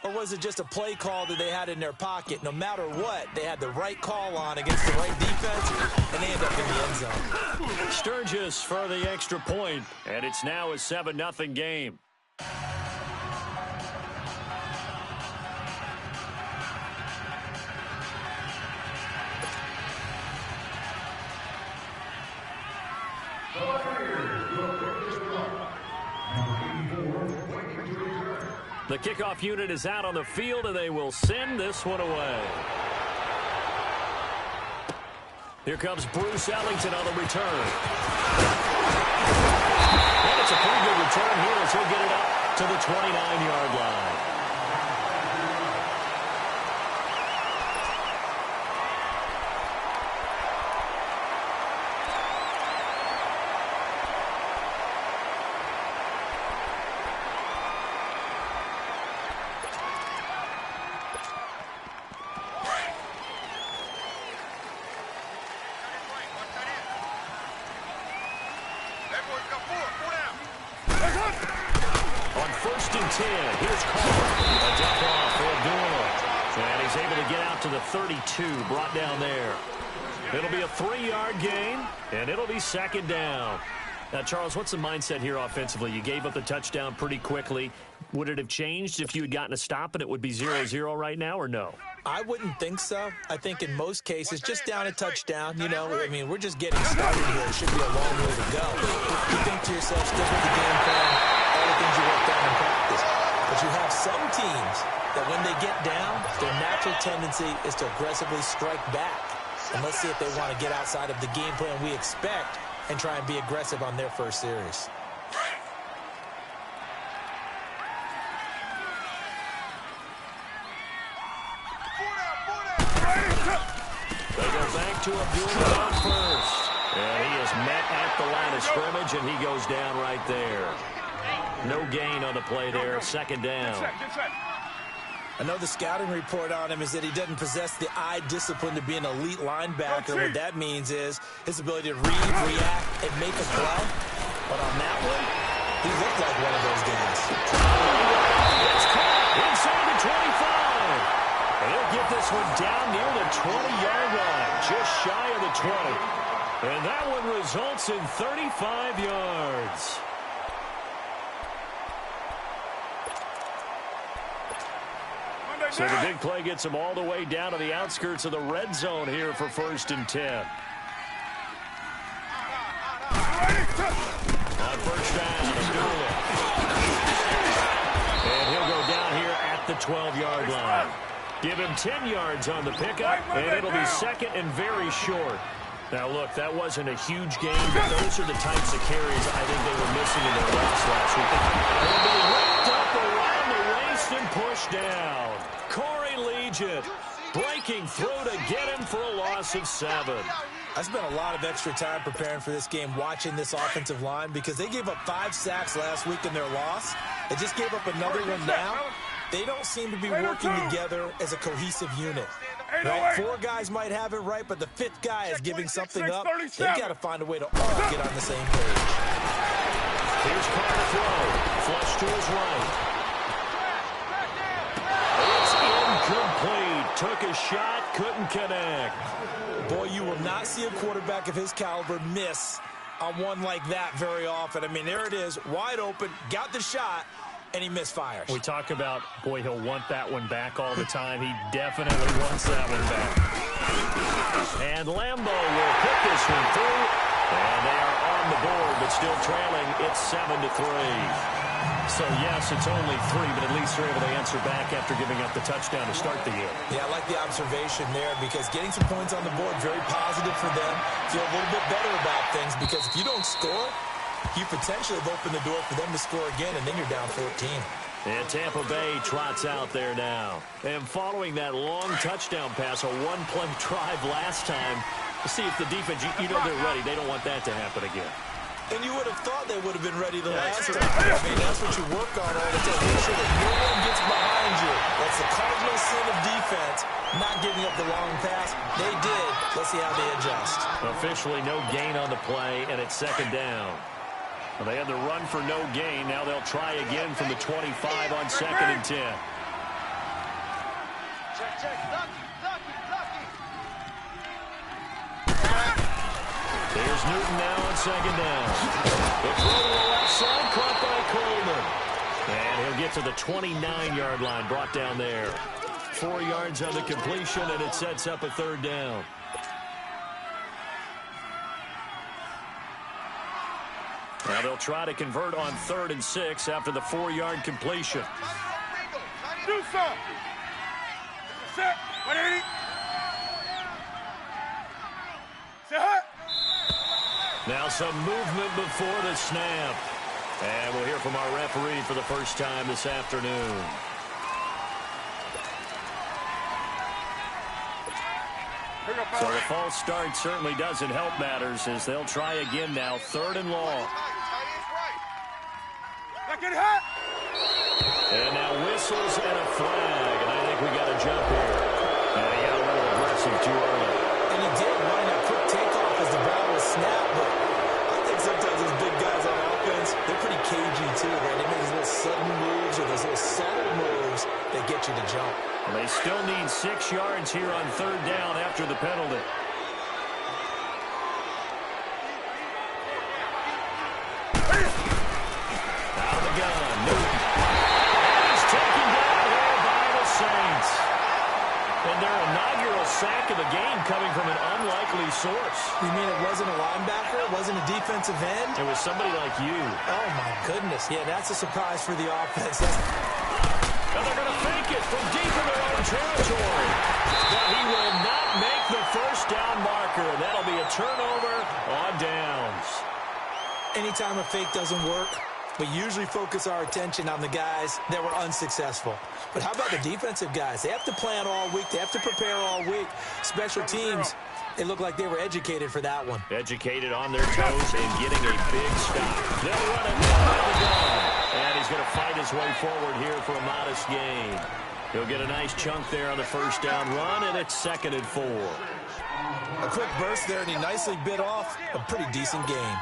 or was it just a play call that they had in their pocket? No matter what, they had the right call on against the right defense, and they end up in the end zone. Sturgis for the extra point, and it's now a 7-0 game. The kickoff unit is out on the field, and they will send this one away. Here comes Bruce Ellington on the return. And it's a pretty good return here as he'll get it up to the 29-yard line. On 1st and 10, here's Carter. A dump off for Abdullah. And he's able to get out to the 32, brought down there. It'll be a 3-yard gain, and it'll be 2nd down. Now, Charles, what's the mindset here offensively? You gave up the touchdown pretty quickly. Would it have changed if you had gotten a stop and it would be 0-0 right now, or no? I wouldn't think so. I think in most cases, just down a touchdown, you know, I mean, we're just getting started here. It should be a long way to go. You think to yourself, stick with the game plan, all the things you worked on in practice. But you have some teams that when they get down, their natural tendency is to aggressively strike back. And let's see if they want to get outside of the game plan we expect and try and be aggressive on their first series. They go back to Abdullah on first. And he is met at the line of scrimmage, and he goes down right there. No gain on the play there. 2nd down. I know the scouting report on him is that he doesn't possess the eye discipline to be an elite linebacker. What that means is his ability to read, react, and make a play. But on that one, he looked like one of those guys. It's caught inside the 25. And he'll get this one down near the 20-yard line, just shy of the 20. And that one results in 35 yards. So the big play gets him all the way down to the outskirts of the red zone here for 1st and 10. On 1st down, Abdullah. And he'll go down here at the 12-yard line. Give him 10 yards on the pickup, and it'll be 2nd and very short. Now, look, that wasn't a huge game, but those are the types of carries I think they were missing in their loss last week. They'll be whipped up around the waist and pushed down. Corey Legion breaking through to get him for a loss of 7. I spent a lot of extra time preparing for this game watching this offensive line because they gave up 5 sacks last week in their loss. They just gave up another one now. They don't seem to be working together as a cohesive unit. Right? 4 guys might have it right, but the 5th guy is giving something up. They've got to find a way to all get on the same page. Here's Carter throw. Flush to his right. It's incomplete. Took a shot, couldn't connect. Boy, you will not see a quarterback of his caliber miss on one like that very often. I mean, there it is, wide open, got the shot, and he misfires. We talk about, boy, he'll want that one back all the time. He definitely wants that one back. And Lambo will put this one through. And they are on the board, but still trailing. It's 7-3. So, yes, it's only 3, but at least they're able to answer back after giving up the touchdown to start the year. Yeah, I like the observation there because getting some points on the board, very positive for them. Feel a little bit better about things because if you don't score, you potentially have opened the door for them to score again, and then you're down 14. And Tampa Bay trots out there now. And following that long touchdown pass, a one-play drive last time, to see if the defense, you know they're ready. They don't want that to happen again. And you would have thought they would have been ready the last time. I mean, that's what you work on all the time. Make sure that no one gets behind you. That's the cardinal sin of defense, not giving up the long pass. They did. Let's see how they adjust. Officially no gain on the play, and it's 2nd down. Well, they had the run for no gain. Now they'll try again from the 25 on 2nd and 10. Here's Newton now on second down. The throw to the left side, caught by Coleman. And he'll get to the 29-yard line, brought down there. 4 yards on the completion, and it sets up a third down. Now they'll try to convert on 3rd and 6 after the 4-yard completion. Do some. Set. 180. Set. Now some movement before the snap. And we'll hear from our referee for the first time this afternoon. So the false start certainly doesn't help matters as they'll try again now. 3rd and long. And now whistles and a flag. And I think we got a jump here. And he got a little aggressive too early. And he did run a quick takeoff as the ball was snapped. But I think sometimes those big guys on offense, they're pretty cagey too, right? They make those little sudden moves or those little subtle moves that get you to jump. Well, they still need 6 yards here on 3rd down after the penalty. Out of the gun, Newton. And he's taken down here by the Saints. And their inaugural sack of the game coming from an unlikely source. You mean it wasn't a linebacker? It wasn't a defensive end? It was somebody like you. Oh, my goodness. Yeah, that's a surprise for the offense. And they're going to fake it from deep in their own territory. But he will not make the first down marker. That'll be a turnover on downs. Anytime a fake doesn't work, we usually focus our attention on the guys that were unsuccessful. But how about the defensive guys? They have to plan all week. They have to prepare all week. Special teams, it looked like they were educated for that one. Educated on their toes and getting a big stop. They'll run it down the gun. And he's going to fight his way forward here for a modest gain. He'll get a nice chunk there on the first down run, and it's 2nd and 4. A quick burst there, and he nicely bit off a pretty decent gain.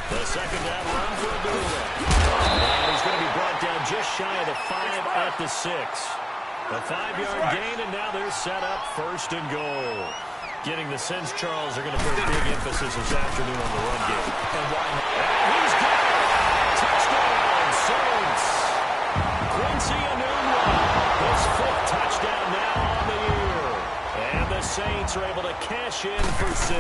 The 2nd down run for Abdullah. And he's going to be brought down just shy of the 5 at the 6. A 5-yard gain, and now they're set up 1st and goal. Getting the sense Charles are going to put a big emphasis this afternoon on the run game. And why not? And he's got it! Touchdown, Saints! Quincy Enunwa, his 5th touchdown now on the year. And the Saints are able to cash in for 6.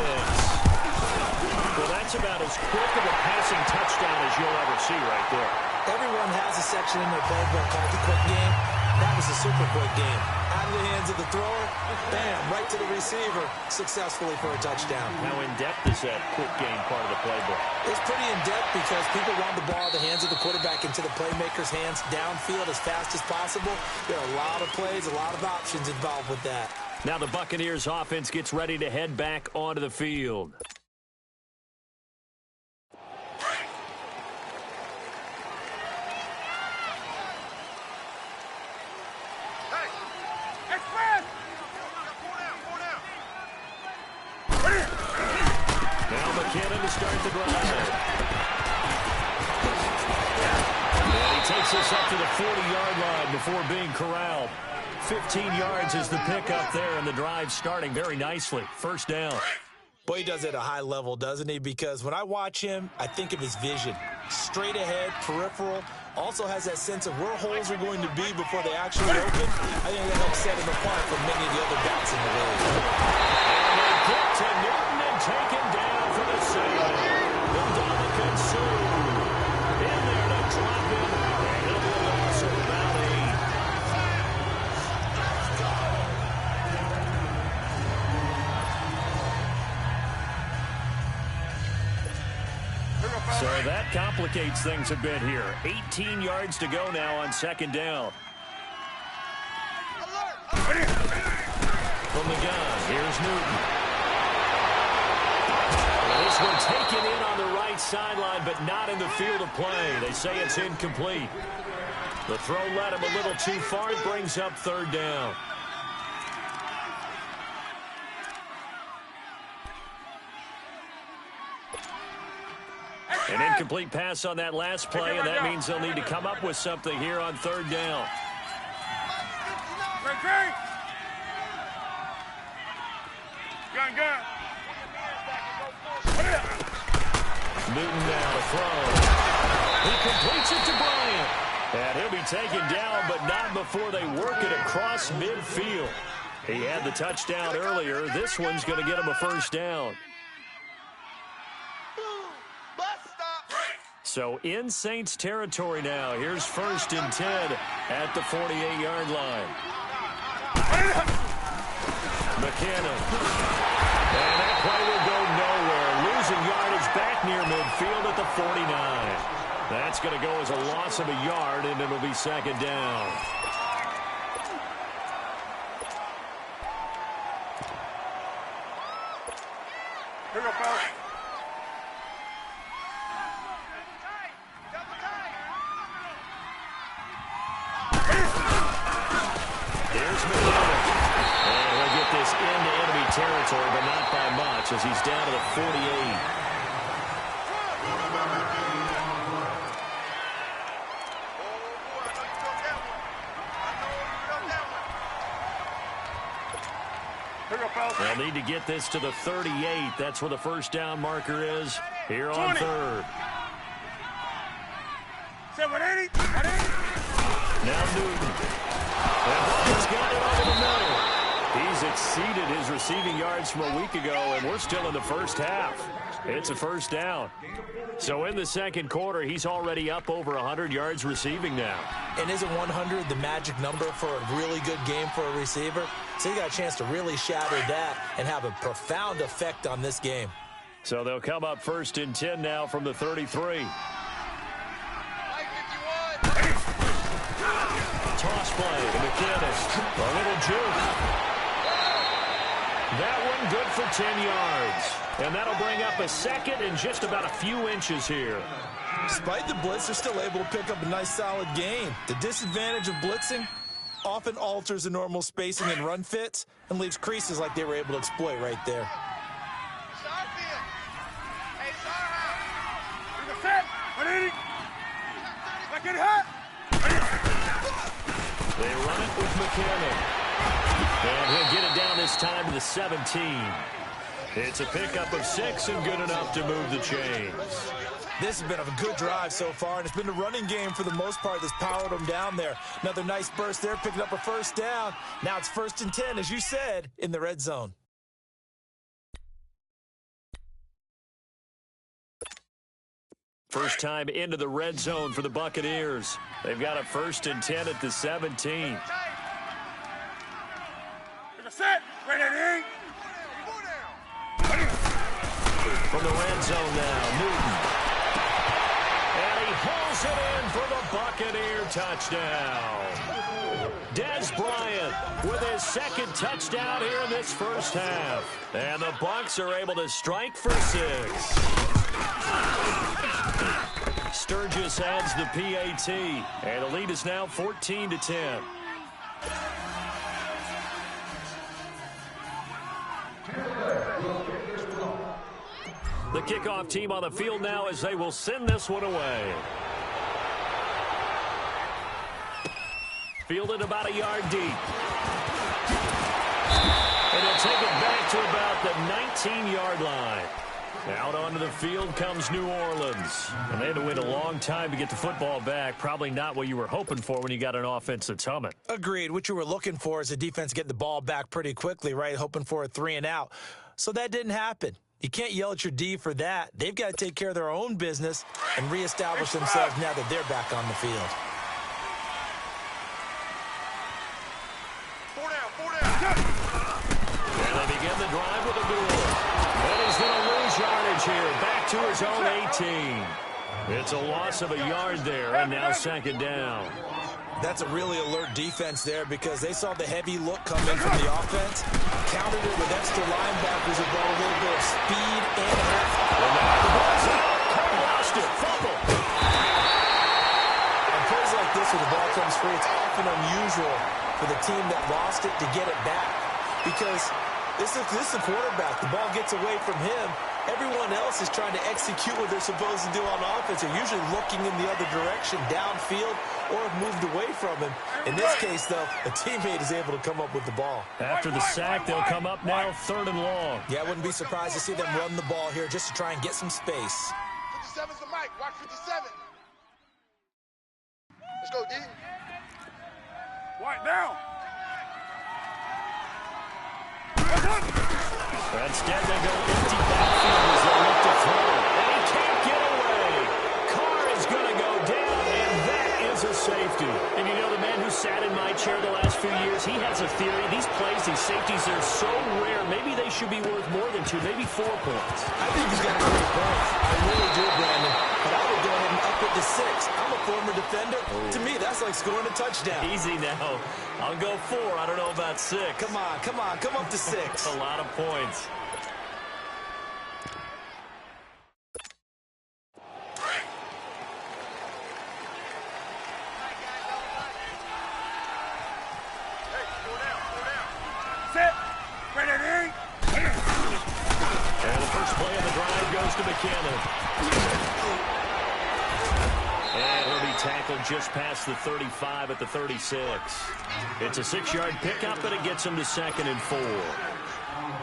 Well, that's about as quick of a passing touchdown as you'll ever see right there. Everyone has a section in their playbook called the quick game. That was a super quick game. Out of the hands of the thrower, bam, right to the receiver, successfully for a touchdown. How in-depth is that quick game part of the playbook? It's pretty in-depth because people want the ball out of the hands of the quarterback into the playmaker's hands downfield as fast as possible. There are a lot of plays, a lot of options involved with that. Now the Buccaneers offense gets ready to head back onto the field. To start the drive. And he takes us up to the 40-yard line before being corralled. 15 yards is the pickup there, and the drive starting very nicely. 1st down. Boy, he does it at a high level, doesn't he? Because when I watch him, I think of his vision. Straight ahead, peripheral. Also has that sense of where holes are going to be before they actually open. I think that helps set him apart from many of the other backs in the league. And they get to Newton and take him down for the save. Ndamukong Suh in there to drop him. And he'll be a loss of about 8. So that complicates things a bit here. 18 yards to go now on 2nd down. From the gun, here's Newton. This one taken in on the right sideline, but not in the field of play. They say it's incomplete. The throw led him a little too far. It brings up 3rd down. An incomplete pass on that last play, and that means they'll need to come up with something here on third down. Gun. Newton now to throw. He completes it to Bryant. And he'll be taken down, but not before they work it across midfield. He had the touchdown earlier. This one's going to get him a first down. So in Saints territory now. Here's 1st and 10 at the 48-yard line. McKinnon. And that play will go nowhere. Losing yardage back near midfield at the 49. That's going to go as a loss of a yard, and it'll be 2nd down. Here we go, fellas. Here's McKinnon. And he'll get this into enemy territory, but not by much, as he's down to the 48. They'll need to get this to the 38. That's where the first down marker is here on 20. third. Say 180. Now Newton. And he's got it over the middle. He's exceeded his receiving yards from a week ago, and we're still in the first half. It's a first down. So in the second quarter, he's already up over 100 yards receiving now. And isn't 100 the magic number for a really good game for a receiver? So you got a chance to really shatter that and have a profound effect on this game. So they'll come up 1st and 10 now from the 33. Toss play to McKinnon. A little juke. That one good for 10 yards. And that'll bring up a 2nd and just about a few inches here. Despite the blitz, they're still able to pick up a nice, solid gain. The disadvantage of blitzing often alters the normal spacing and run fits and leaves creases like they were able to exploit right there. They run it with McKinnon. And he'll get it down this time to the 17. It's a pickup of 6 and good enough to move the chains. This has been a good drive so far, and it's been a running game for the most part that's powered them down there. Another nice burst there, picking up a first down. Now it's 1st and 10, as you said, in the red zone. First time into the red zone for the Buccaneers. They've got a 1st and 10 at the 17. Set. Ready. From the red zone now, Newton. And he hauls it in for the Buccaneer touchdown. Des Bryant with his 2nd touchdown here in this first half. And the Bucs are able to strike for 6. Sturgis adds the PAT. And the lead is now 14-10. The kickoff team on the field now as they will send this one away. Fielded about a yard deep. And they'll take it back to about the 19-yard line. Out onto the field comes New Orleans. And they had to wait a long time to get the football back. Probably not what you were hoping for when you got an offense that's humming. Agreed. What you were looking for is the defense getting the ball back pretty quickly, right? Hoping for a 3 and out. So that didn't happen. You can't yell at your D for that. They've got to take care of their own business and reestablish themselves now that they're back on the field. 4 down. And they begin the drive with a duel. And he's going to lose yardage here. Back to his own 18. It's a loss of a yard there, and now 2nd down. That's a really alert defense there because they saw the heavy look come in from the offense, countered it with extra linebackers who brought a little bit of speed and heft. And now the ball's out. Cole lost it. Fumble. On plays like this where the ball comes free, it's often unusual for the team that lost it to get it back because this is a quarterback. The ball gets away from him, Everyone else is trying to execute what they're supposed to do on offense. They're usually looking in the other direction, downfield, or have moved away from him. In this case, though, a teammate is able to come up with the ball. After the sack, they'll come up now 3rd and long. Yeah, I wouldn't be surprised to see them run the ball here just to try and get some space. 57's the mic. Watch 57. Let's go, D. White down. Instead, they go empty backfield as they look to throw. And he can't get away. Carr is going to go down, and that is a safety. And you know, the man who sat in my chair the last few years, he has a theory. These plays, these safeties, they're so rare. Maybe they should be worth more than 2, maybe 4 points. I think he's got great points. I really do, Brandon. But I would go ahead and up it to 6. I'm a former defender. To me, that's like scoring a touchdown. Easy now. I'll go 4. I don't know about 6. Come on. Come up to 6. That's a lot of points. Set. Ready to aim. And the first play of the drive goes to McKinnon. And he'll be tackled just past the 35 at the 36. It's a 6-yard pickup, and it gets him to 2nd and 4.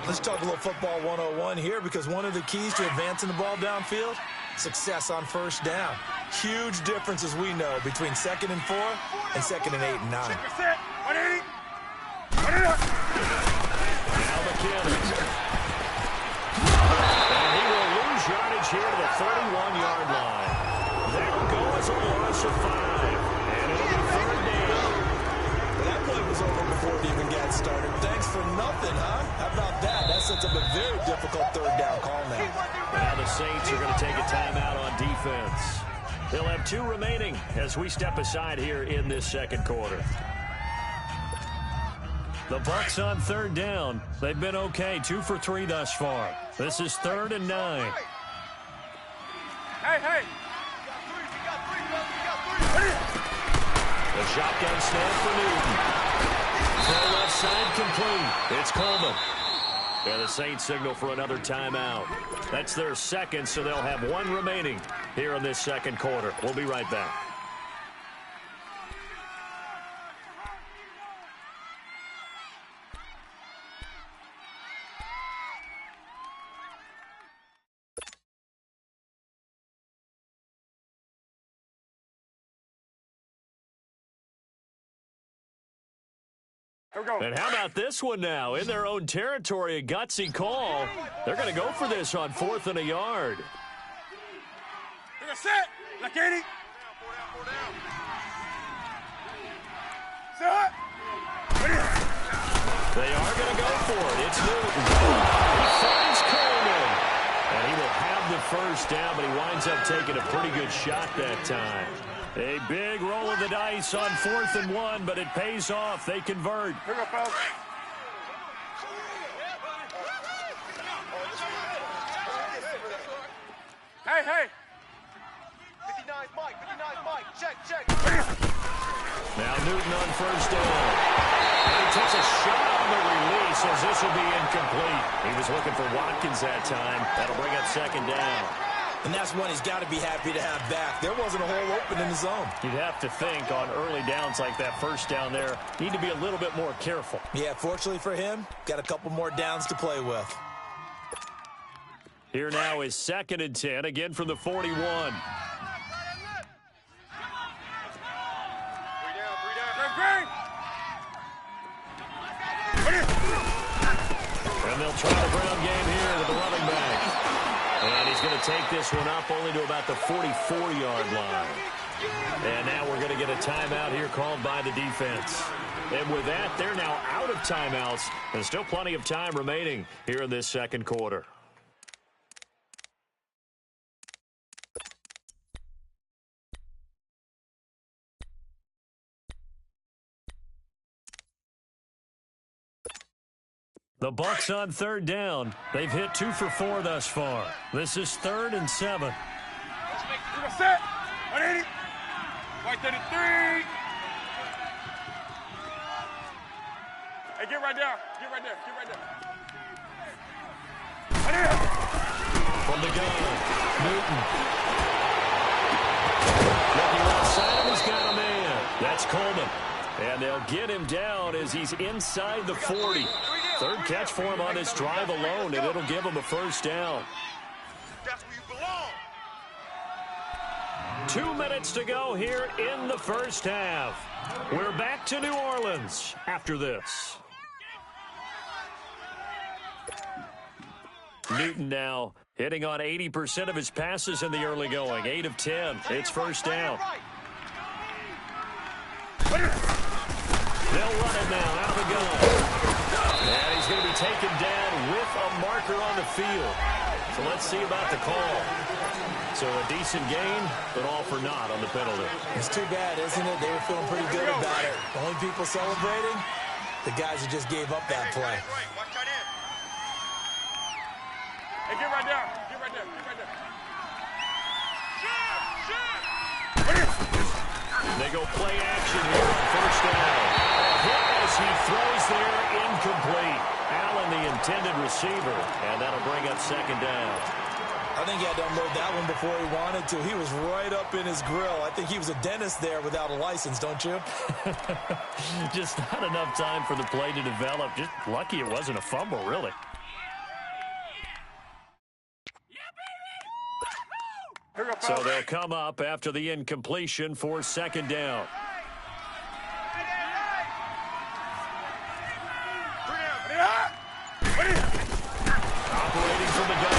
Let's talk a little football 101 here, because one of the keys to advancing the ball downfield, success on first down. Huge difference, as we know, between 2nd and 4 and 2nd and 8 and 9. Set. 180. 180. Now McKinnon. And he will lose yardage here to the 31-yard line. That'll go as a loss of 5. And it'll be 3rd down. That play was over before it even got started. Thanks for nothing, huh? How about that? That sets up a very difficult 3rd down call now. Now the Saints are going to take a timeout on defense. They'll have 2 remaining as we step aside here in this 2nd quarter. The Bucs on 3rd down. They've been okay, 2 for 3 thus far. This is 3rd and 9. Hey. The shotgun snap for Newton. Throw left side complete. It's Coleman. And the Saints signal for another timeout. That's their 2nd, so they'll have 1 remaining here in this 2nd quarter. We'll be right back. And how about this one now? In their own territory, a gutsy call. They're going to go for this on 4th and a yard. Take a set. Like 80. Set. They are going to go for it. It's Newton. He finds Coleman. And he will have the first down, but he winds up taking a pretty good shot that time. A big roll of the dice on 4th and 1, but it pays off. They convert. Here we go, fellas. Hey. 59's Mike. Check. Now Newton on first down. And he takes a shot on the release as this will be incomplete. He was looking for Watkins that time. That'll bring up 2nd down. And that's one he's got to be happy to have back. There wasn't a hole open in the zone. You'd have to think on early downs like that first down there, need to be a little bit more careful. Yeah, fortunately for him, got a couple more downs to play with. Here now is 2nd and 10, again from the 41. And they'll try the ground game here with the running back. And he's going to take this one up only to about the 44-yard line. And now we're going to get a timeout here called by the defense. And with that, they're now out of timeouts. There's still plenty of time remaining here in this 2nd quarter. The Bucs on 3rd down. They've hit 2 for 4 thus far. This is 3rd and 7. We're going to set. 180. White 33. Hey, get right there. the gun. Newton. Looking outside him, he's got a man. That's Coleman. And they'll get him down as he's inside the 40. Third catch for him on this drive alone, and it'll give him a first down. That's where you belong. 2 minutes to go here in the first half. We're back to New Orleans after this. Newton now hitting on 80% of his passes in the early going. 8 of 10. It's first down. They'll run it now out of the gun. And he's going to be taken down with a marker on the field. So let's see about the call. So a decent gain, but all for naught on the penalty. It's too bad, isn't it? They were feeling pretty good about it. The only people celebrating, the guys who just gave up that play. Watch tight end. Hey, get right there. Get right there. Get right there. They go play action here on first down. A hit as he throws there, incomplete. Allen, the intended receiver, and that'll bring up second down. I think he had to unload that one before he wanted to. He was right up in his grill. I think he was a dentist there without a license, don't you? Just not enough time for the play to develop. Just lucky it wasn't a fumble, really. So they'll come up after the incompletion for second down. Operating from the gun.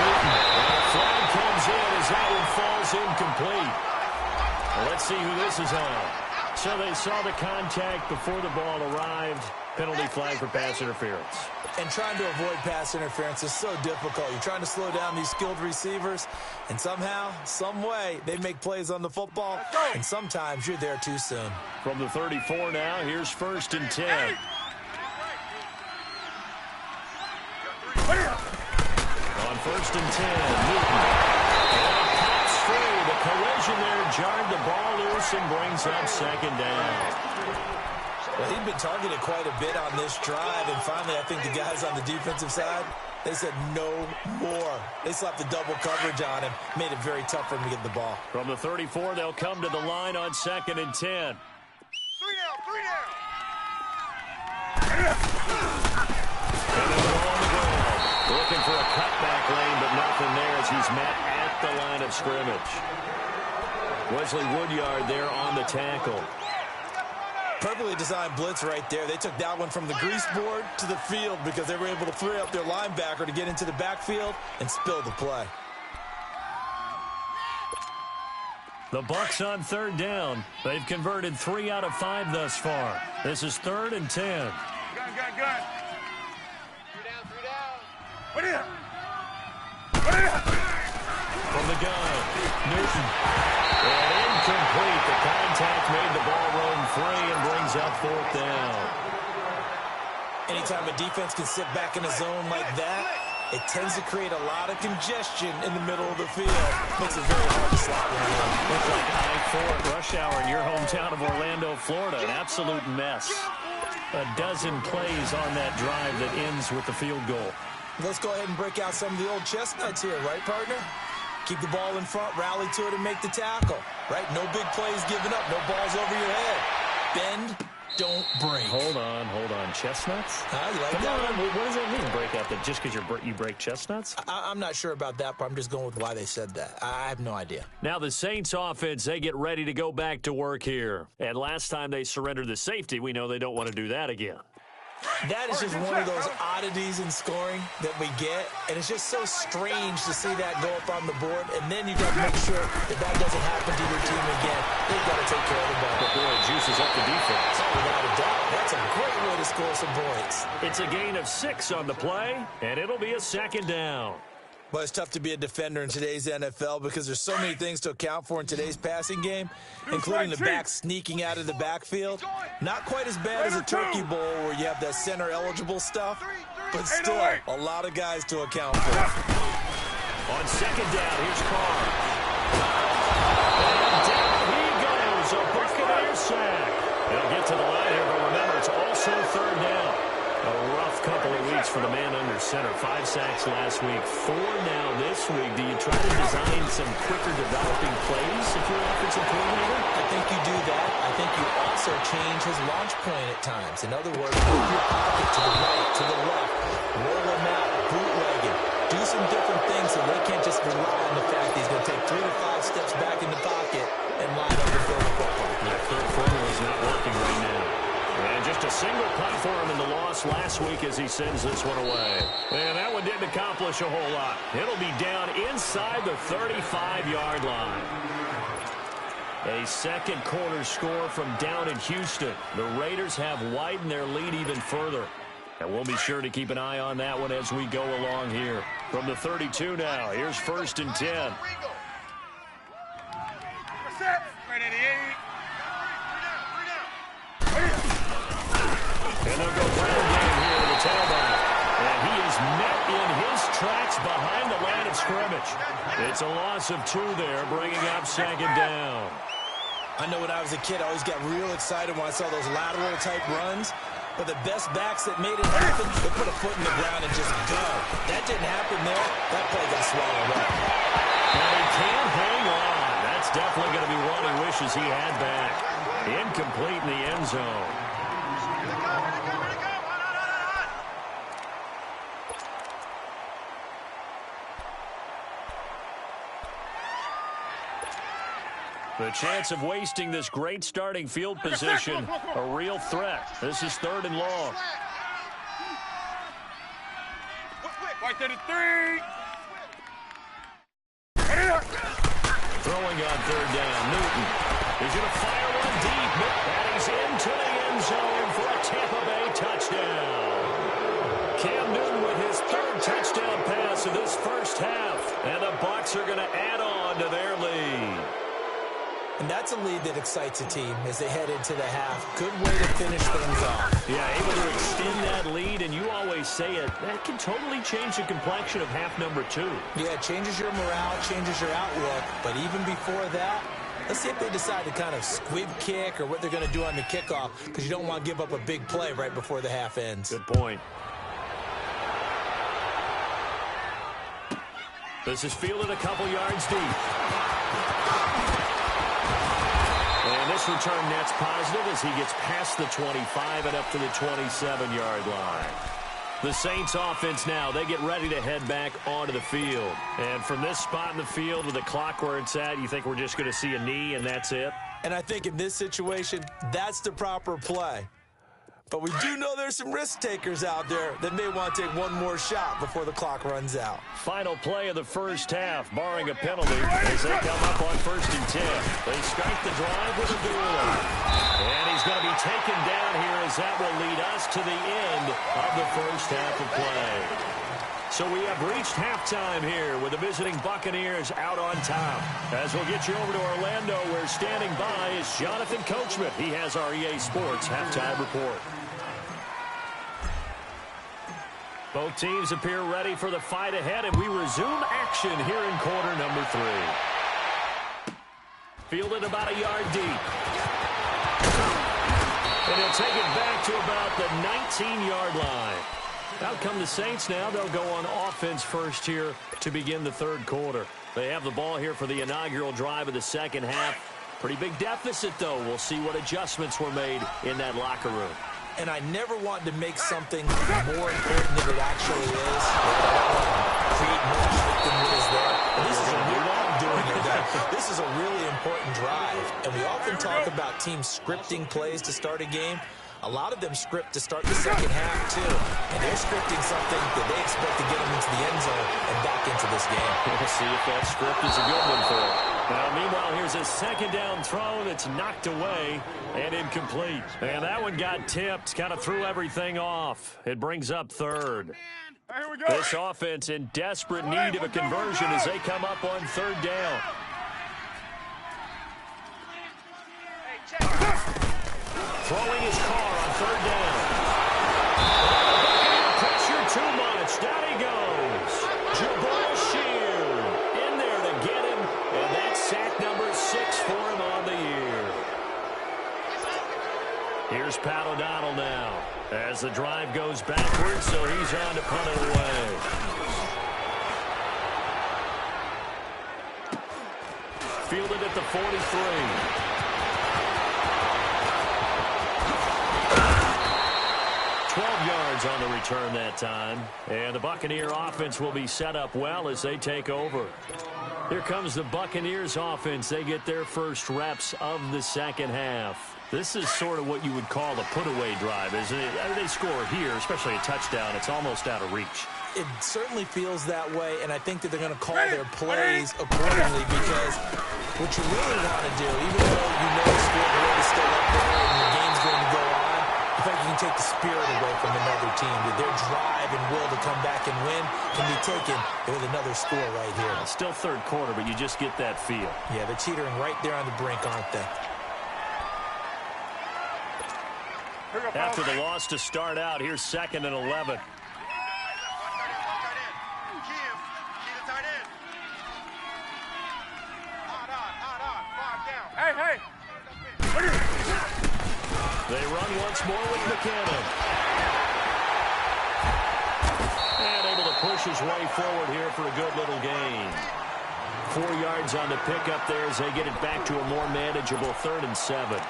Newton. And a flag comes in as that one falls incomplete. Well, let's see who this is on. So they saw the contact before the ball arrived. Penalty flag for pass interference. And trying to avoid pass interference is so difficult. You're trying to slow down these skilled receivers, and somehow, some way, they make plays on the football, and sometimes you're there too soon. From the 34 now, here's first and 10. On first and 10, Newton. And it pops free. The collision there jarred the ball loose and brings up second down. Well, he'd been targeted quite a bit on this drive, and finally I think the guys on the defensive side, they said no more. They slapped the double coverage on him, made it very tough for him to get the ball. From the 34, they'll come to the line on second and 10. 3 down, 3 down. And they'll go on the ground. Looking for a cutback lane, but nothing there as he's met at the line of scrimmage. Wesley Woodyard there on the tackle. Perfectly designed blitz right there. They took that one from the grease board to the field because they were able to free up their linebacker to get into the backfield and spill the play. The Bucs on third down. They've converted 3 out of 5 thus far. This is third and 10. Gun. 3 down. What is it? From the gun, Newton. And incomplete. The contact made the ball roam free and brings up fourth down. Anytime a defense can sit back in a zone like that, it tends to create a lot of congestion in the middle of the field. Makes it very hard to slap one in. Looks like I-4 at rush hour in your hometown of Orlando, Florida. An absolute mess. A dozen plays on that drive that ends with the field goal. Let's go ahead and break out some of the old chestnuts here, right, partner? Keep the ball in front, rally to it, and make the tackle, right? No big plays given up, no balls over your head. Bend, don't break. Hold on. Chestnuts? You like Come that on, one? what does that mean, break out? That just because you break chestnuts? I'm not sure about that, but I'm just going with why they said that. I have no idea. Now the Saints offense, they get ready to go back to work here. And last time they surrendered the safety, we know they don't want to do that again. That is just one of those oddities in scoring that we get, and it's just so strange to see that go up on the board, and then you got to make sure that that doesn't happen to your team again. They've got to take care of the ball. But boy, it juices up the defense. Oh, without a doubt. That's a great way to score some points. It's a gain of 6 on the play, and it'll be a second down. Well, it's tough to be a defender in today's NFL because there's so many things to account for in today's passing game, including the back sneaking out of the backfield. Not quite as bad as a turkey bowl where you have that center-eligible stuff, but still a lot of guys to account for. On second down, here's Carr. And down he goes, a Buccaneer sack. They'll get to the line here, but remember, it's also third down. A rough couple of weeks for the man under center. 5 sacks last week, 4 now this week. Do you try to design some quicker developing plays if you're an offensive coordinator? I think you do that. I think you also change his launch point at times. In other words, move your pocket to the right, to the left, roll him out, bootleg it. Do some different things so they can't just rely on the fact that he's going to take 3 to 5 steps back in the pocket and line up and throw the football. That third formula is not working right now. And just a single punt for him in the loss last week as he sends this one away. And that one didn't accomplish a whole lot. It'll be down inside the 35-yard line. A second quarter score from down in Houston. The Raiders have widened their lead even further. And we'll be sure to keep an eye on that one as we go along here. From the 32 now, here's 1st and 10. And they'll go ground game here to the tailback. And he is met in his tracks behind the line of scrimmage. It's a loss of 2 there, bringing up 2nd down. I know when I was a kid, I always got real excited when I saw those lateral-type runs. But the best backs that made it happen, they put a foot in the ground and just go. That didn't happen there. That play got swallowed up. And he can't hang on. That's definitely going to be one he wishes he had back. Incomplete in the end zone. The chance of wasting this great starting field position, a real threat. This is 3rd and long. White 33. Throwing on 3rd down, Newton. He's going to fire one deep, and he's into the end zone for a Tampa Bay touchdown. Cam Newton with his 3rd touchdown pass of this first half, and the Bucs are going to add on to their lead. And that's a lead that excites a team as they head into the half. Good way to finish things off. Yeah, able to extend that lead, and you always say it, that can totally change the complexion of half number 2. Yeah, it changes your morale, changes your outlook. But even before that, let's see if they decide to kind of squib kick or what they're going to do on the kickoff, because you don't want to give up a big play right before the half ends. Good point. This is fielded a couple yards deep. And this return net's positive as he gets past the 25 and up to the 27-yard line. The Saints offense now, they get ready to head back onto the field. And from this spot in the field with the clock where it's at, you think we're just going to see a knee and that's it? And I think in this situation, that's the proper play. But we do know there's some risk takers out there that may want to take one more shot before the clock runs out. Final play of the first half, barring a penalty, as they come up on 1st and 10. They start the drive with a duel. And he's going to be taken down here as that will lead us to the end of the first half of play. So we have reached halftime here with the visiting Buccaneers out on top. As we'll get you over to Orlando, where standing by is Jonathan Coachman. He has our EA Sports halftime report. Both teams appear ready for the fight ahead, and we resume action here in quarter number 3. Fielded about a yard deep. And he'll take it back to about the 19-yard line. Out come the Saints now. They'll go on offense first here to begin the 3rd quarter. They have the ball here for the inaugural drive of the second half. Pretty big deficit, though. We'll see what adjustments were made in that locker room. And I never wanted to make something more important than it actually is. Create more hype than what is there. And this is a new way of doing it, though. This is a really important drive. And we often talk about teams scripting plays to start a game. A lot of them script to start the second half, too. And they're scripting something that they expect to get them into the end zone and back into this game. We'll see if that script is a good one for them. Now, meanwhile, here's a 2nd down throw that's knocked away and incomplete. And that one got tipped, kind of threw everything off. It brings up 3rd. Here we go. This offense in desperate need of a conversion as they come up on 3rd down. Throwing his car on 3rd down. Pressure too much. Down he goes. Jabril Sheard in there to get him. And that's sack number 6 for him on the year. Here's Pat O'Donnell now as the drive goes backwards, so he's on to punt it away. Fielded at the 43. 12 yards on the return that time. And the Buccaneer offense will be set up well as they take over. Here comes the Buccaneers offense. They get their first reps of the second half. This is sort of what you would call a put-away drive, isn't it? I mean, they score here, especially a touchdown. It's almost out of reach. It certainly feels that way, and I think that they're going to call their plays accordingly, because what you really want to do, even though you know the scoreboard is still up there and the game's going to go on, I think you can take the spirit away from another team. Their drive and will to come back and win can be taken with another score right here. It's still third quarter, but you just get that feel. Yeah, they're teetering right there on the brink, aren't they? After the loss to start out, here's 2nd and 11. Hey! They run once more with McKinnon. And able to push his way forward here for a good little gain. 4 yards on the pickup there as they get it back to a more manageable 3rd and 7.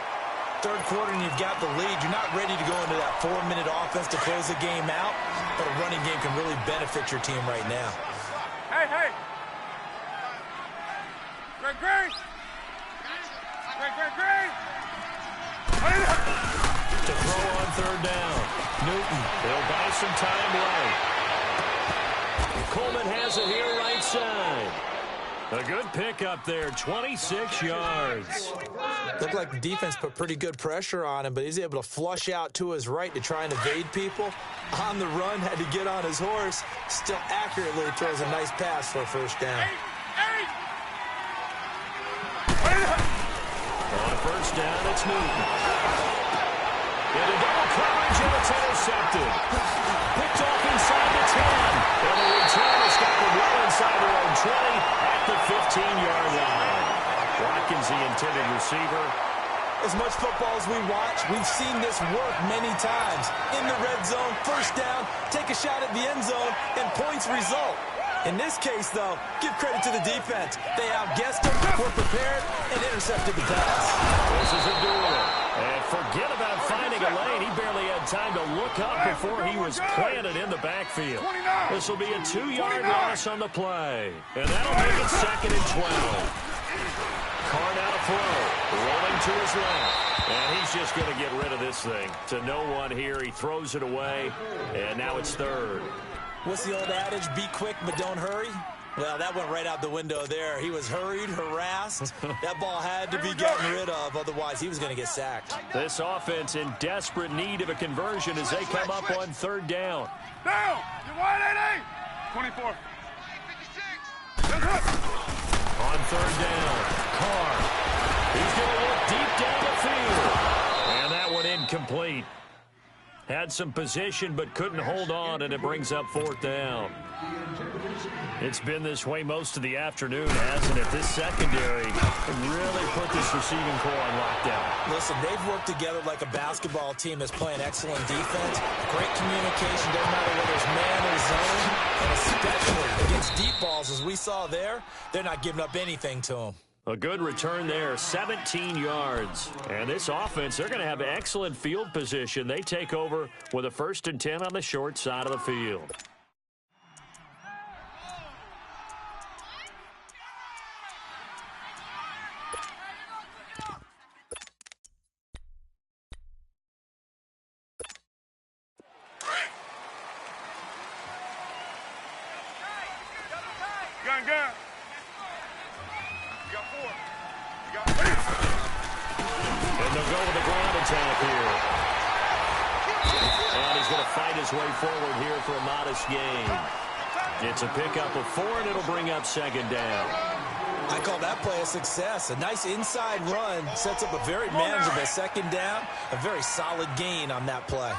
Third quarter and you've got the lead. You're not ready to go into that 4-minute offense to close the game out, but a running game can really benefit your team right now. Hey! Great! To throw on 3rd down. Newton, they'll buy some time late. Coleman has it here right side. A good pickup there, 26 yards. Looked like the defense put pretty good pressure on him, but he's able to flush out to his right to try and evade people. On the run, had to get on his horse. Still accurately throws a nice pass for a first down. On first down, it's Newton. Into double coverage, and it's intercepted. Picked off inside the 10. And the return is stopped well inside their own 20 at the 15-yard line. Watkins, the intended receiver. As much football as we watch, we've seen this work many times. In the red zone, first down, take a shot at the end zone, and points result. In this case, though, give credit to the defense. They outguessed them, were prepared, and intercepted the pass. This is a duel. And forget about finding a lane. He barely had time to look up before he was planted in the backfield. This will be a 2-yard loss on the play. And that'll make it 2nd and 12. Carr now to throw. Rolling to his left. And he's just going to get rid of this thing. To no one here. He throws it away. And now it's 3rd. What's the old adage? Be quick, but don't hurry? Well, that went right out the window there. He was hurried, harassed. That ball had to be gotten rid of, otherwise he was going to get sacked. This offense in desperate need of a conversion as they come up on 3rd down. Down! You wide 88! 24. On 3rd down, Carr. He's going to look deep down the field. And that one incomplete. Had some position but couldn't hold on, and it brings up 4th down. It's been this way most of the afternoon, hasn't it? This secondary can really put this receiving core on lockdown. Listen, they've worked together like a basketball team that's playing excellent defense. Great communication, doesn't matter whether it's man or zone. And especially against deep balls, as we saw there, they're not giving up anything to them. A good return there, 17 yards. And this offense, they're going to have excellent field position. They take over with a 1st and 10 on the short side of the field. Gun. And they'll go with the ground attack here. And he's going to fight his way forward here for a modest gain. It's a pickup of 4, and it'll bring up 2nd down. I call that play a success. A nice inside run sets up a very manageable 2nd down. A very solid gain on that play.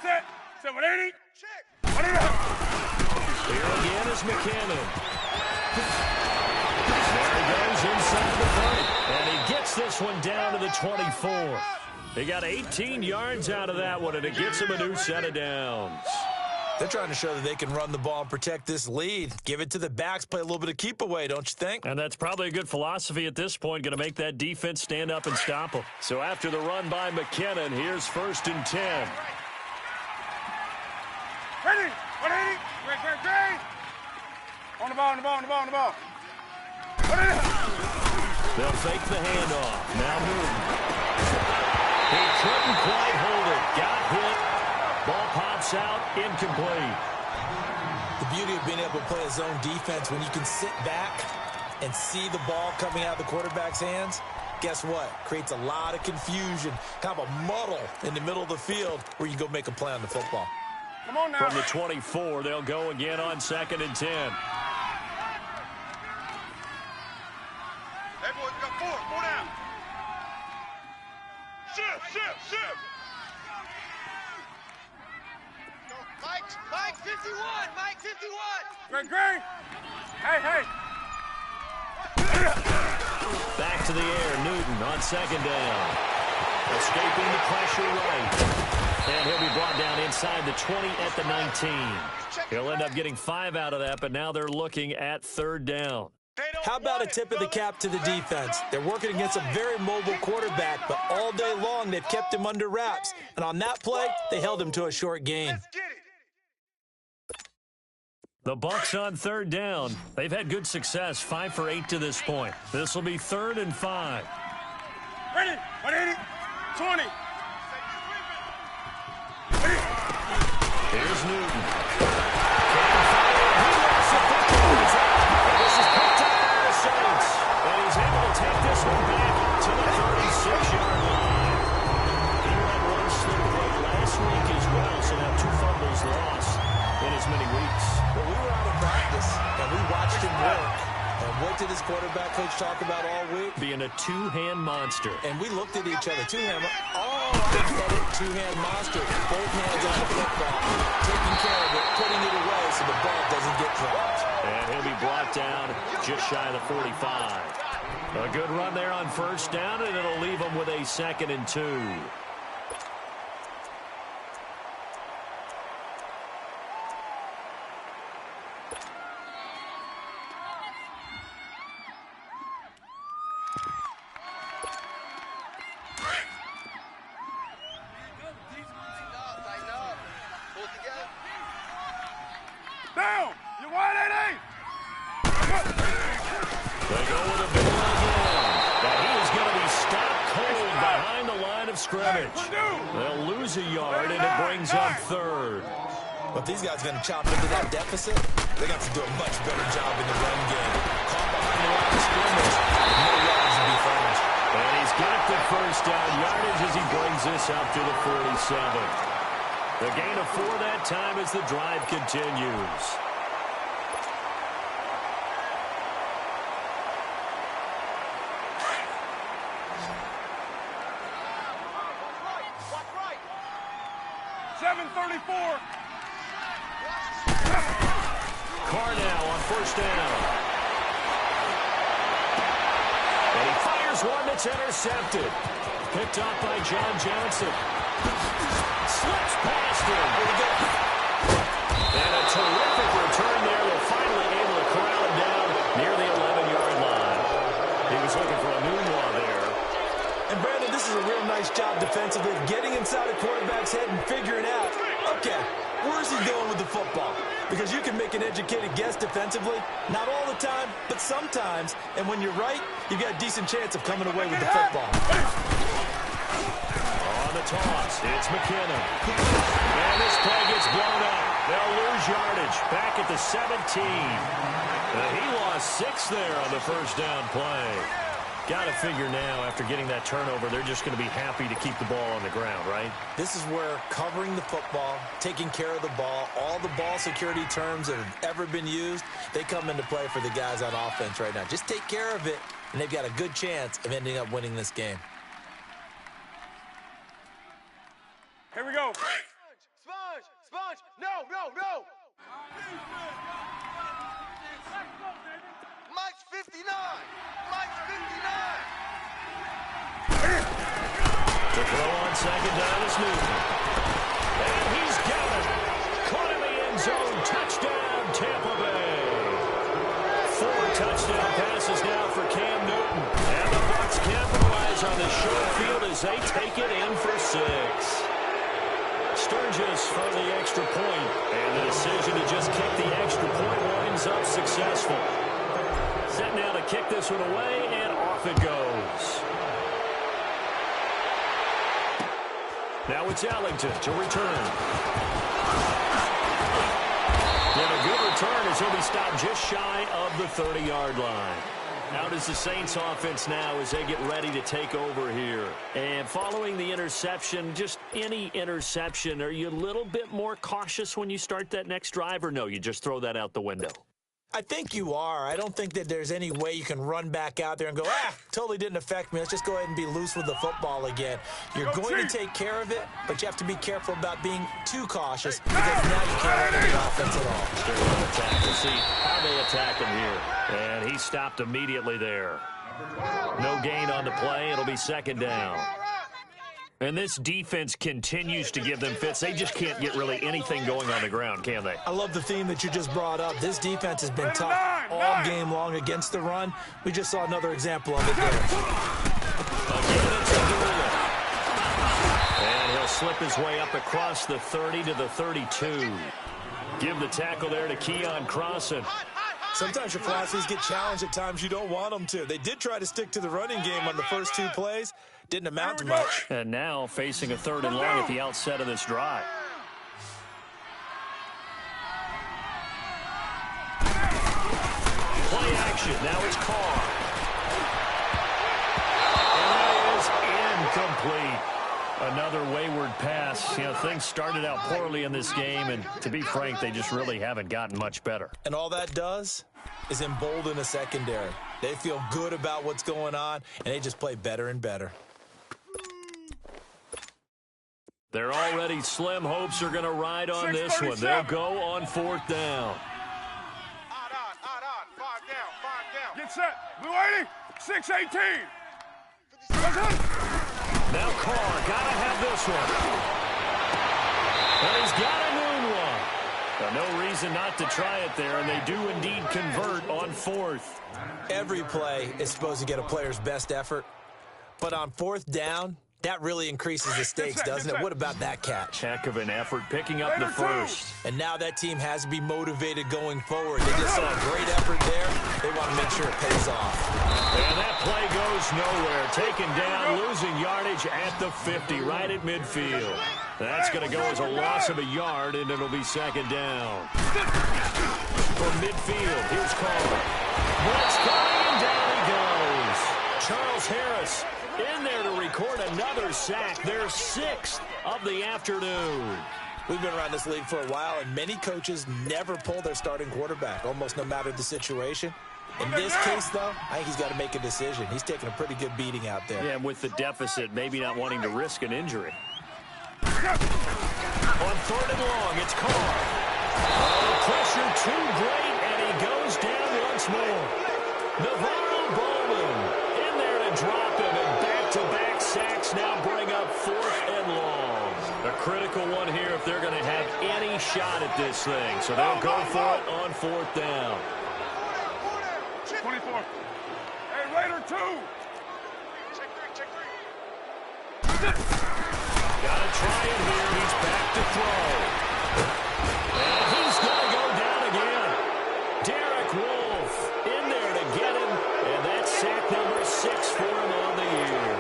Set 180. Here again is McKinnon. There he goes inside the 30. And he gets this one down to the 24. They got 18 yards out of that one, and it gets them a new set of downs. They're trying to show that they can run the ball and protect this lead. Give it to the backs, play a little bit of keep away, don't you think? And that's probably a good philosophy at this point, going to make that defense stand up and stop them. So after the run by McKinnon, here's 1st and 10. Ready? 180. Great. On the ball. They'll fake the handoff. Now Newton. He couldn't quite hold it. Got hit. Ball pops out, incomplete. The beauty of being able to play a zone defense when you can sit back and see the ball coming out of the quarterback's hands, guess what? Creates a lot of confusion, kind of a muddle in the middle of the field where you go make a play on the football. Come on now. From the 24, they'll go again on 2nd and 10. Hey, boys, we got 4. 4 down. Shift. Mike 51. Great. Hey. Back to the air, Newton on 2nd down. Escaping the pressure right. And he'll be brought down inside the 20 at the 19. He'll end up getting 5 out of that, but now they're looking at 3rd down. How about a tip of the cap to the defense? They're working against a very mobile quarterback, but all day long they've kept him under wraps. And on that play, they held him to a short gain. The Bucs on 3rd down. They've had good success, 5 for 8 to this point. This will be 3rd and 5. Ready? 180. 20. Here's Newton. This is picked up by the Saints. And he's able to take this one back to the 36-yard line. He let one slip away last week as well, so now 2 fumbles lost in as many weeks. Well, we were out of practice, and we watched him work. And what did his quarterback coach talk about all week? Being a 2-hand monster. And we looked at each other. 2-hand. Oh, I get it. 2-hand monster. Both hands on the football. Taking care of it, putting it away so the ball doesn't get dropped. And he'll be brought down just shy of the 45. A good run there on 1st down, and it'll leave him with a 2nd and 2. Down. You 180. They go with a big one again. But he is going to be stopped cold behind the line of scrimmage. They'll lose a yard, and it brings up 3rd. But these guys are going to chop into that deficit. They got to do a much better job in the run game. Caught behind the line of scrimmage. No yards to be found. And he's got the 1st down yardage as he brings this up to the 47. The gain of 4 that time as the drive continues. Carr now on 1st down. And he fires one that's intercepted. Picked up by John Johnson. Slips past him. And a terrific return there. They're finally able to corral him down near the 11-yard line. He was looking for a new one there. And Brandon, this is a real nice job defensively of getting inside a quarterback's head and figuring out, okay, where's he going with the football? Because you can make an educated guess defensively, not all the time, but sometimes. And when you're right, you've got a decent chance of coming away with the football. On the toss, it's McKinnon. And this play gets blown up. They'll lose yardage back at the 17. He lost 6 there on the 1st down play. Got to figure now, after getting that turnover, they're just going to be happy to keep the ball on the ground, right? This is where covering the football, taking care of the ball, all the ball security terms that have ever been used, they come into play for the guys on offense right now. Just take care of it, and they've got a good chance of ending up winning this game. Here we go. Sponge. No. Mike's 59. To throw on second down is Newton. And he's got it. Caught in the end zone. Touchdown, Tampa Bay. 4 touchdown passes now for Cam Newton. And the Bucs capitalize on the short field as they take it in for 6. Sturgis for the extra point. And the decision to just kick the extra point winds up successful. Set now to kick this one away, and off it goes. Now it's Ellington to return. And a good return as he'll be stopped just shy of the 30-yard line. How does the Saints offense now as they get ready to take over here? And following the interception, just any interception, are you a little bit more cautious when you start that next drive, or no, you just throw that out the window? I think you are. I don't think that there's any way you can run back out there and go, totally didn't affect me. Let's just go ahead and be loose with the football again. You're going to take care of it, but you have to be careful about being too cautious because now you can't run any offense at all. They're going to attack. We'll see how they attack him here. And he stopped immediately there. No gain on the play. It'll be second down. And this defense continues to give them fits. They just can't get really anything going on the ground, can they? I love the theme that you just brought up. This defense has been tough all game long against the run. We just saw another example of it there. Again, it's and he'll slip his way up across the 30 to the 32. Give the tackle there to Keon Crossan. Sometimes your philosophies get challenged at times you don't want them to. They did try to stick to the running game on the first 2 plays. Didn't amount to much. And now facing a 3rd and long at the outset of this drive. Play action. Now it's Carr. And that is incomplete. Another wayward pass. You know, things started out poorly in this game, and to be frank, they just really haven't gotten much better. And all that does is embolden a secondary. They feel good about what's going on, and they just play better and better. They're already slim hopes are going to ride on this one. They'll go on 4th down. Odd on. 5 down. Get set. Blue 80. 618. Now Carr got to have this one. And he's got a noon one. No reason not to try it there, and they do indeed convert on 4th. Every play is supposed to get a player's best effort, but on 4th down, that really increases the stakes, doesn't it? What about that catch? Heck of an effort picking up the first. And now that team has to be motivated going forward. They just saw a great effort there. They want to make sure it pays off. And that play goes nowhere. Taken down, losing yardage at the 50, right at midfield. That's going to go as a loss of a yard, and it'll be second down. From midfield, here's Carr. Blitz coming, and down he goes. Charles Harris in there to record another sack, their 6th of the afternoon. We've been around this league for a while, and many coaches never pull their starting quarterback, almost no matter the situation. In this case, though, I think he's got to make a decision. He's taking a pretty good beating out there. Yeah, with the deficit, maybe not wanting to risk an injury. On 3rd and long, it's Carr. Oh, pressure too great, and he goes down once more. Navarro Bowman in there to drop him, and back-to-back sacks now bring up 4th and long. A critical one here if they're going to have any shot at this thing. So they'll go for it on 4th down. 24. Hey, Raider 2. Check 3. Gotta try it here. He's back to throw. And he's gonna go down again. Derek Wolfe in there to get him. And that's sack number 6 for him on the year.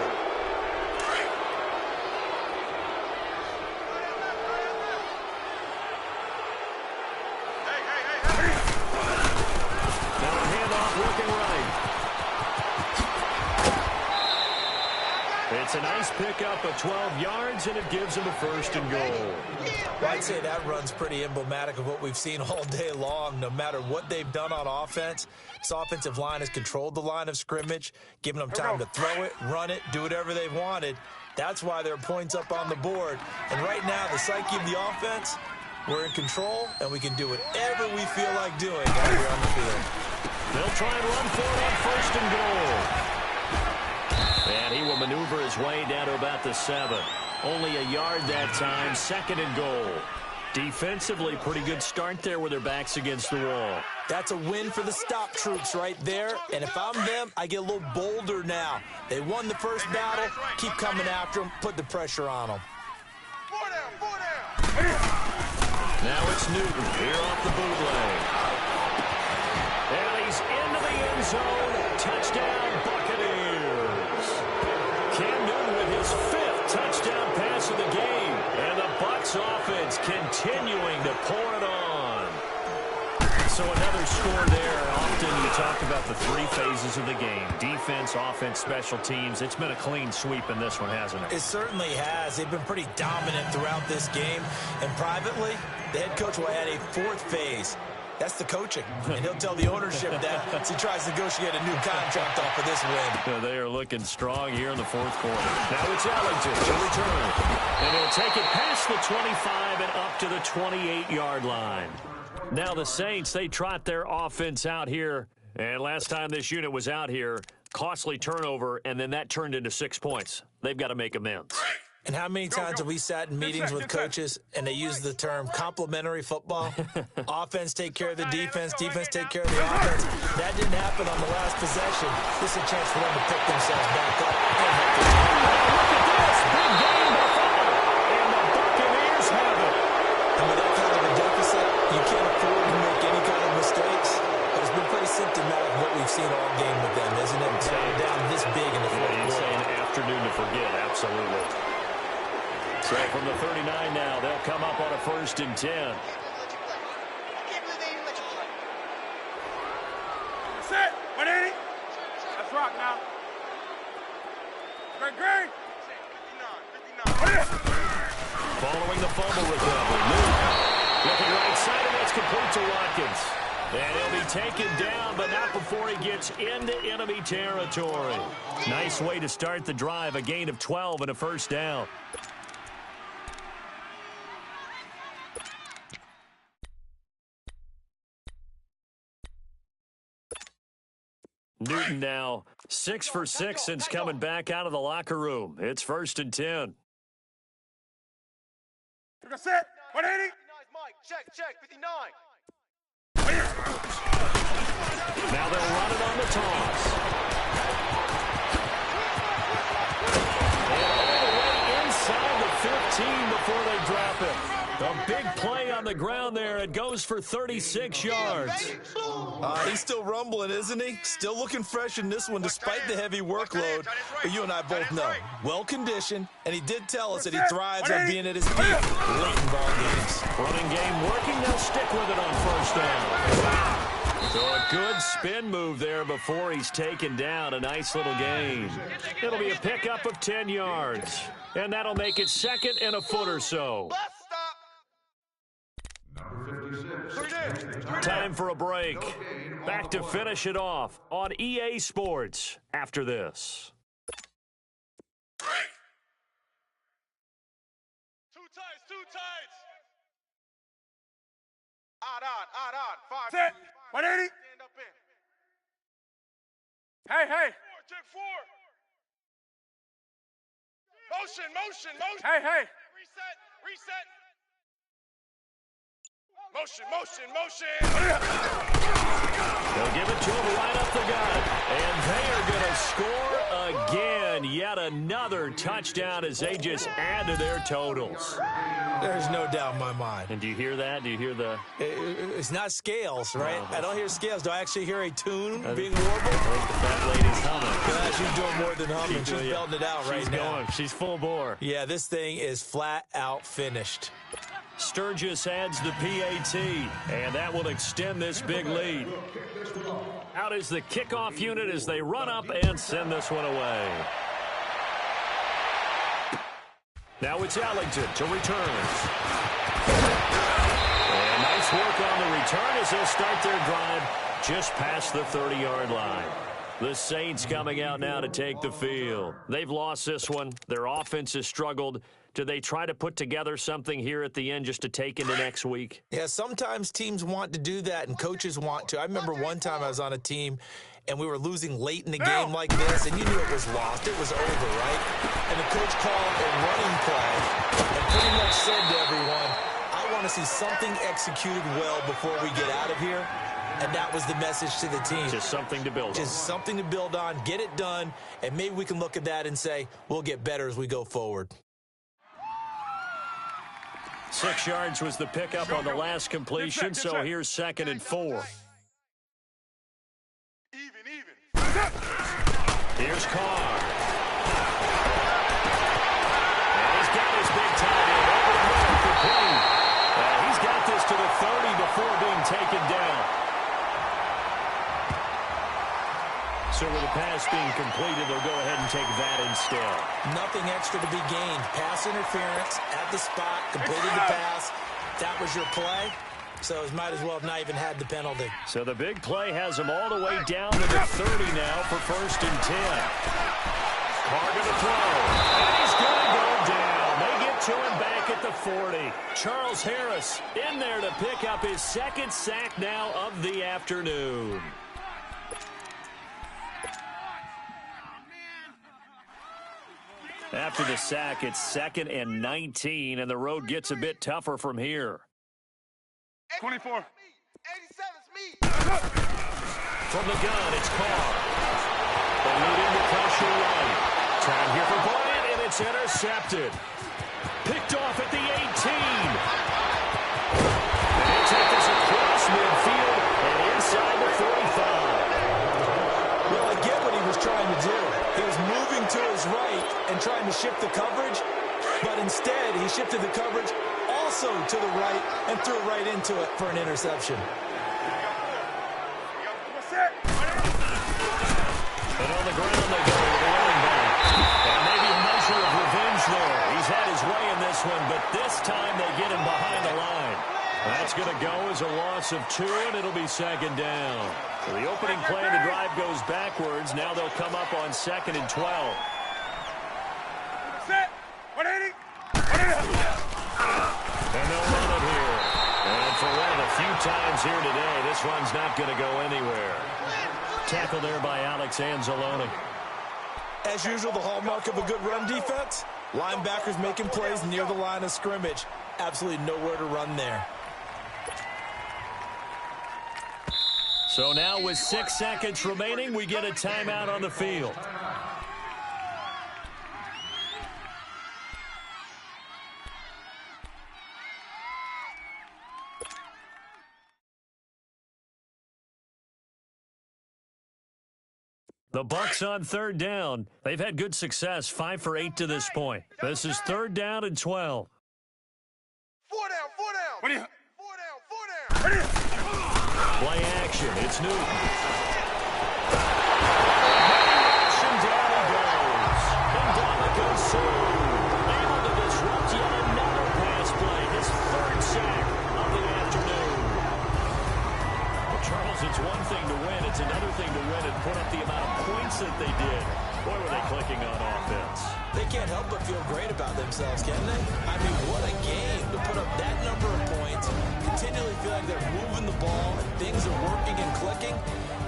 Now a handoff looking right. It's a nice pickup of 12 yards, and it gives him a 1st and goal. Well, I'd say that run's pretty emblematic of what we've seen all day long. No matter what they've done on offense, this offensive line has controlled the line of scrimmage, given them time to throw it, run it, do whatever they've wanted. That's why there are points up on the board. And right now, the psyche of the offense, we're in control, and we can do whatever we feel like doing out here on the field. They'll try and run for it on 1st and goal. And he will maneuver his way down to about the 7. Only a yard that time, 2nd and goal. Defensively, pretty good start there with their backs against the wall. That's a win for the stop troops right there. And if I'm them, I get a little bolder now. They won the first battle. Keep coming after them. Put the pressure on them. 4 down. Now it's Newton here off the bootleg. And he's into the end zone. Touchdown, Buccaneers. Cam Newton with his 5th touchdown pass of the game. And the Bucs offense continuing to pour it on. So another score there. Often you talk about the 3 phases of the game. Defense, offense, special teams. It's been a clean sweep in this one, hasn't it? It certainly has. They've been pretty dominant throughout this game. And privately, the head coach will add a 4th phase. That's the coaching. And he'll tell the ownership that as he tries to negotiate a new contract off of this win. Yeah, they are looking strong here in the 4th quarter. Now it's Ellington to return. And he'll take it past the 25 and up to the 28-yard line. Now the Saints, they trot their offense out here. And last time this unit was out here, costly turnover, and then that turned into 6 points. They've got to make amends. And how many times have we sat in meetings with coaches and they use the term complementary football? Offense take care of the defense, defense take care of the offense. That didn't happen on the last possession. This is a chance for them to pick themselves back up. Look at this. Big game by Buffalo. And the Buccaneers have it. And with that kind of a deficit, you can't afford to make any kind of mistakes. But it's been pretty symptomatic of what we've seen all game with them, isn't it? Down this big in the fourth quarter. You'd say an afternoon to forget, absolutely. So from the 39 now, they'll come up on a 1st and 10. Set. 180. Let's rock now. Great. 59. Following the fumble recovery, Luke looking right side, and that's complete to Watkins. And he'll be taken down, but not before he gets into enemy territory. Nice way to start the drive, a gain of 12 and a 1st down. Newton now 6 for 6 since coming back out of the locker room. It's 1st and 10. Set. 180. Check. 59. Now they'll run it on the toss. And all the way inside the 15 before they drop it. A big play on the ground there. It goes for 36 yards. He's still rumbling, isn't he? Still looking fresh in this one despite the heavy workload. But you and I both know, well-conditioned, and he did tell us that he thrives on being at his peak late in ball games. Running game working. They'll stick with it on 1st down. So a good spin move there before he's taken down. A nice little gain. It'll be a pickup of 10 yards. And that'll make it 2nd and a foot or so. Time for a break. Back to finish it off on EA Sports after this. Two tights. Odd. 5. Set. 180. Stand up in. Hey. Check 4. Motion. Hey. Reset. Motion. They'll give it to him right up the gut. And they are going to score again. Yet another touchdown as they just add to their totals. There's no doubt in my mind. And do you hear that? Do you hear the... It's not scales, right? I don't hear scales. Do I actually hear a tune being I warbled? think the fat lady's humming. Yeah, she's doing more than humming. She's belting it out right now. She's full bore. Yeah, this thing is flat out finished. Sturgis adds the PAT, and that will extend this big lead. Out is the kickoff unit as they run up and send this one away. Now it's Ellington to return. And nice work on the return as they'll start their drive just past the 30-yard line. The Saints coming out now to take the field. They've lost this one. Their offense has struggled. Do they try to put together something here at the end just to take into next week? Yeah, sometimes teams want to do that and coaches want to. I remember one time I was on a team and we were losing late in the game like this, and you knew it was lost. It was over, right? And the coach called a running play and pretty much said to everyone, I want to see something executed well before we get out of here. And that was the message to the team. Just something to build on. Just something to build on, get it done, and maybe we can look at that and say, we'll get better as we go forward. 6 yards was the pickup on the last completion, so here's 2nd and 4. Here's Carr. And he's got his big tight end over the middle, complete. He's got this to the 30 before being taken down. So with the pass being completed, they'll go ahead and take that instead. Nothing extra to be gained. Pass interference at the spot, completed the pass. That was your play. So it might as well have not even had the penalty. So the big play has them all the way down to the 30 now for 1st and 10. Carr going to throw. And he's going to go down. They get to him back at the 40. Charles Harris in there to pick up his 2nd sack now of the afternoon. After the sack, it's 2nd and 19, and the road gets a bit tougher from here. 24. 87's me. From the gun, it's Carr. Eluding the pressure right. Time here for Bryant, and it's intercepted. Picked off at the 18. And they take this across midfield and inside the 45. Well, I get what he was trying to do. He was moving to his right and trying to shift the coverage, but instead he shifted the coverage also to the right and threw right into it for an interception. And on the ground they go with the running back. And maybe a measure of revenge there. He's had his way in this one, but this time they get him behind the line. That's going to go as a loss of 2, and it'll be 2nd down. So the opening play of the drive goes backwards. Now they'll come up on 2nd and 12. Set. 180. And they'll run it here. And for one of the few times here today, this one's not going to go anywhere. Tackle there by Alex Anzalone. As usual, the hallmark of a good run defense, linebackers making plays near the line of scrimmage. Absolutely nowhere to run there. So now with 6 seconds remaining, we get a timeout on the field. The Bucs on 3rd down. They've had good success, 5 for 8 to this point. This is 3rd down and 12. 4 down, 4 down. What do you? 4 down, 4 down. Play action. It's Newton. Action, down he goes. And Dominican Sue able to disrupt yet another pass play. His 3rd sack of the afternoon. Well, Charles, it's one thing to win. It's another thing to win and put up the amount of points that they did. Boy, were they clicking on offense. They can't help but feel great about themselves, can they? I mean, what a game to put up that number of points, continually feel like they're moving the ball, and things are working and clicking.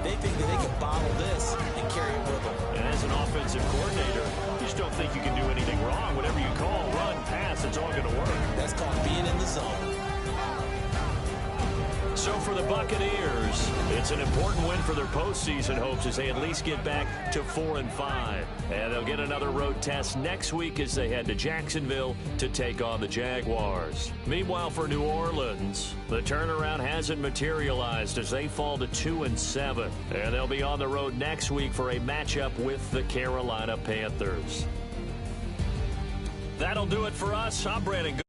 They think that they can bottle this and carry it with them. And as an offensive coordinator, you just don't think you can do anything wrong. Whatever you call, run, pass, it's all going to work. That's called being in the zone. So for the Buccaneers, it's an important win for their postseason hopes as they at least get back to 4-5. And they'll get another road test next week as they head to Jacksonville to take on the Jaguars. Meanwhile, for New Orleans, the turnaround hasn't materialized as they fall to 2-7. And they'll be on the road next week for a matchup with the Carolina Panthers. That'll do it for us. I'm Brandon.